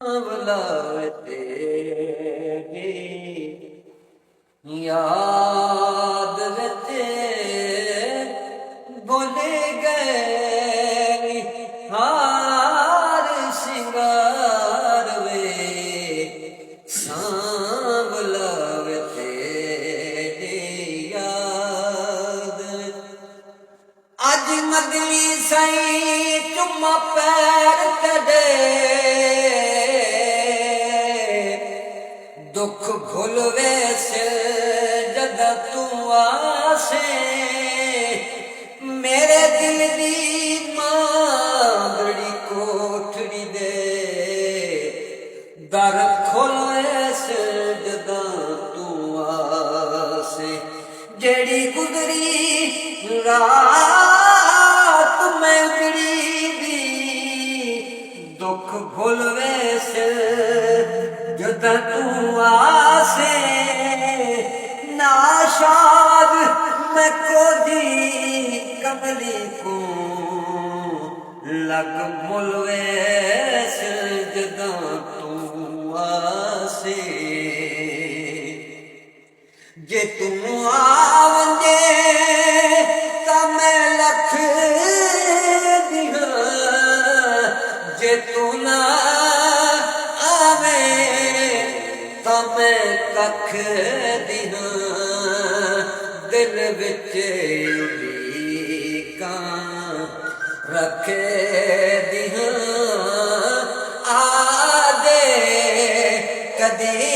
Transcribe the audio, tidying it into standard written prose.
बुलाते याद रहते बोले गए हार सिंगार वे सांवलावते याद अज मगली सई चुम्मा पैर कदे दुख भुलवे से जद तू आसे मेरे दिल दी मांगड़ी कोठड़ी दे दर खोले से जद तू आसे जेड़ी गुजरी रात में उजड़ी दी दुख भुलवे से जद तू आसे नाशाद मैं को दी कमली को लग मुलवे से जद तू आसे जे तू आवंदे तां मैं लख दिहां जे तू ना आवे तां मैं कख दिहां दिल विच उड़ीकां रखे दिहां आ दे कदी